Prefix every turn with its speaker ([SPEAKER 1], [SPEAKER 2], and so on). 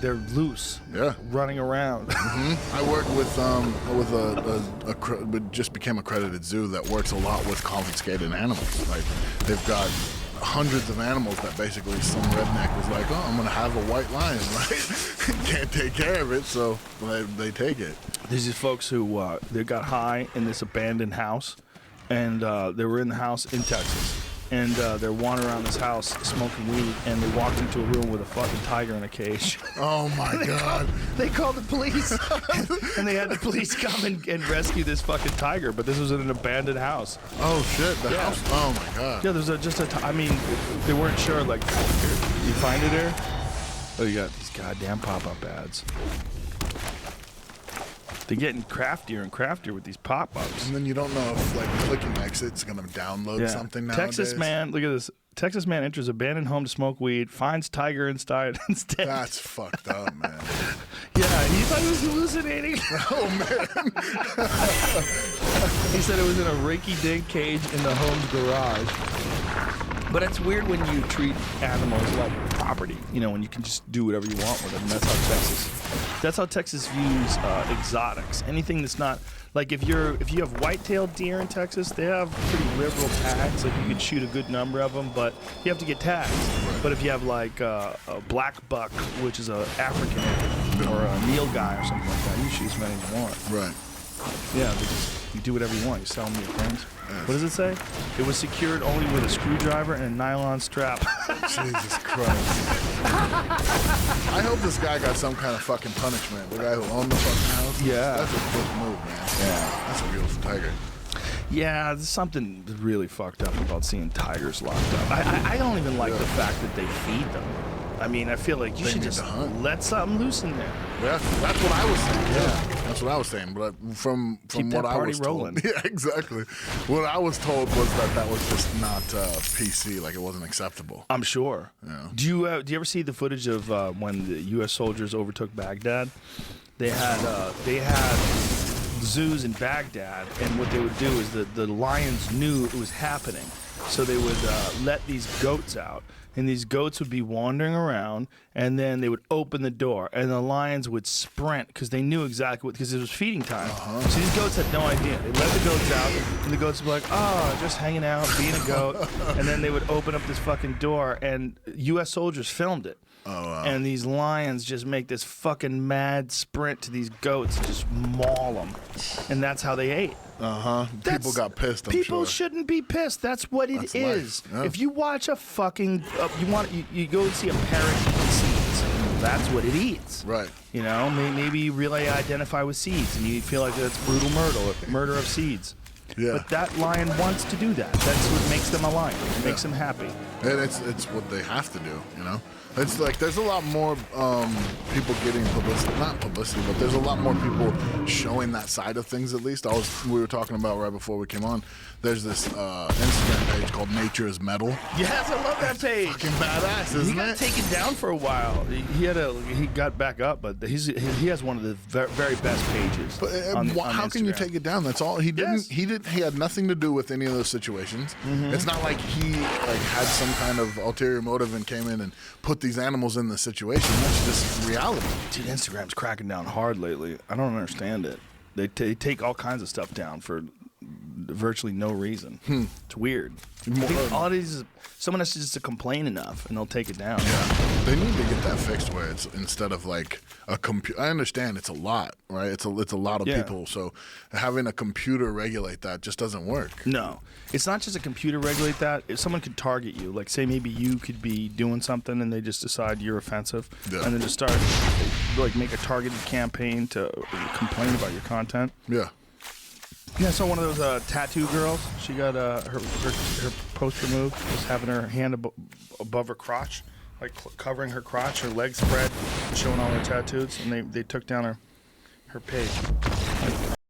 [SPEAKER 1] they're loose.
[SPEAKER 2] Yeah.
[SPEAKER 1] Running around.
[SPEAKER 2] I work with but just became accredited zoo that works a lot with confiscated animals. Like they've got hundreds of animals that basically some redneck was like, oh, I'm gonna have a white lion, right? Can't take care of it, so they take it.
[SPEAKER 1] There's these folks who they got high in this abandoned house, and they were in the house in Texas. And they're wandering around this house smoking weed, and they walked into a room with a fucking tiger in a cage.
[SPEAKER 2] Oh my God.
[SPEAKER 1] They called the police, and they had the police come and rescue this fucking tiger, but this was in an abandoned house.
[SPEAKER 2] Oh shit, the house? Oh my God.
[SPEAKER 1] Yeah, there's I mean, they weren't sure, like, you find it there? Oh, you got these goddamn pop-up ads. They're getting craftier and craftier with these pop-ups.
[SPEAKER 2] And then you don't know if, like, clicking exit's gonna download something nowadays.
[SPEAKER 1] Texas man, look at this. Texas man enters abandoned home to smoke weed, finds tiger instead.
[SPEAKER 2] That's fucked up, man.
[SPEAKER 1] Yeah, he thought he was hallucinating.
[SPEAKER 2] Oh, man.
[SPEAKER 1] He said it was in a rinky-dink cage in the home's garage. But it's weird when you treat animals like property, you know, when you can just do whatever you want with them. And that's how Texas views exotics. Anything that's not, like if you have white-tailed deer in Texas, they have pretty liberal tags. Like you can shoot a good number of them, but you have to get tags. But if you have like a black buck, which is a African, or a Nilgai or something like that, you shoot as many as you want.
[SPEAKER 2] Right.
[SPEAKER 1] Yeah, you do whatever you want. You sell them your friends. Yes. What does it say? It was secured only with a screwdriver and a nylon strap.
[SPEAKER 2] Jesus Christ. I hope this guy got some kind of fucking punishment. The guy who owned the fucking house.
[SPEAKER 1] Yeah.
[SPEAKER 2] That's a quick move, man. Yeah. That's a beautiful tiger.
[SPEAKER 1] Yeah, there's something really fucked up about seeing tigers locked up. I don't even like the fact that they feed them. I mean, I feel like you should just let something loose in there.
[SPEAKER 2] Yeah, that's what I was saying. Yeah, that's what I was saying. But from what I was
[SPEAKER 1] rolling.
[SPEAKER 2] told, yeah, exactly. What I was told was that was just not PC. Like it wasn't acceptable.
[SPEAKER 1] I'm sure.
[SPEAKER 2] Yeah.
[SPEAKER 1] Do you ever see the footage of when the U.S. soldiers overtook Baghdad? They had zoos in Baghdad, and what they would do is the lions knew it was happening, so they would let these goats out. And these goats would be wandering around, and then they would open the door, and the lions would sprint because they knew exactly because it was feeding time. So these goats had no idea. They let the goats out, and the goats would be like, oh, just hanging out, being a goat. And then they would open up this fucking door, and U.S. soldiers filmed it.
[SPEAKER 2] Oh, wow.
[SPEAKER 1] And these lions just make this fucking mad sprint to these goats and just maul them. And that's how they ate.
[SPEAKER 2] People got pissed, I'm sure.
[SPEAKER 1] People shouldn't be pissed. That's what it is.
[SPEAKER 2] Yeah.
[SPEAKER 1] If you watch a fucking, you go and see a parrot eat seeds. That's what it eats.
[SPEAKER 2] Right.
[SPEAKER 1] You know, maybe you really identify with seeds and you feel like that's brutal murder of seeds.
[SPEAKER 2] Yeah.
[SPEAKER 1] But that lion wants to do that. That's what makes them a lion. It makes them happy.
[SPEAKER 2] And it's what they have to do, you know? It's like there's a lot more people getting publicity, not publicity, but there's a lot more people showing that side of things at least. We were talking about right before we came on. There's this Instagram page called Nature is Metal.
[SPEAKER 1] Yes, I love that page.
[SPEAKER 2] Fucking badass, isn't it?
[SPEAKER 1] He got taken down for a while. He got back up, but he has one of the very best pages.
[SPEAKER 2] But
[SPEAKER 1] on
[SPEAKER 2] how
[SPEAKER 1] Instagram.
[SPEAKER 2] can you take it down? That's all he didn't.
[SPEAKER 1] Yes.
[SPEAKER 2] He had nothing to do with any of those situations. It's not like he had some kind of ulterior motive and came in and put these animals in the situation. That's just reality.
[SPEAKER 1] Dude, Instagram's cracking down hard lately. I don't understand it. They take all kinds of stuff down for virtually no reason. It's weird. I think all it is someone has to just complain enough, and they'll take it down.
[SPEAKER 2] Yeah, they need to get that fixed where it's instead of like a computer. I understand it's a lot, right? It's a lot of people. So having a computer regulate that just doesn't work.
[SPEAKER 1] No, it's not just a computer regulate that. If someone could target you, like say maybe you could be doing something, and they just decide you're offensive, and then just start like make a targeted campaign to complain about your content.
[SPEAKER 2] Yeah.
[SPEAKER 1] Yeah, I saw one of those tattoo girls. She got her post removed, just having her hand above her crotch, like covering her crotch, her legs spread, showing all her tattoos, and they took down her page.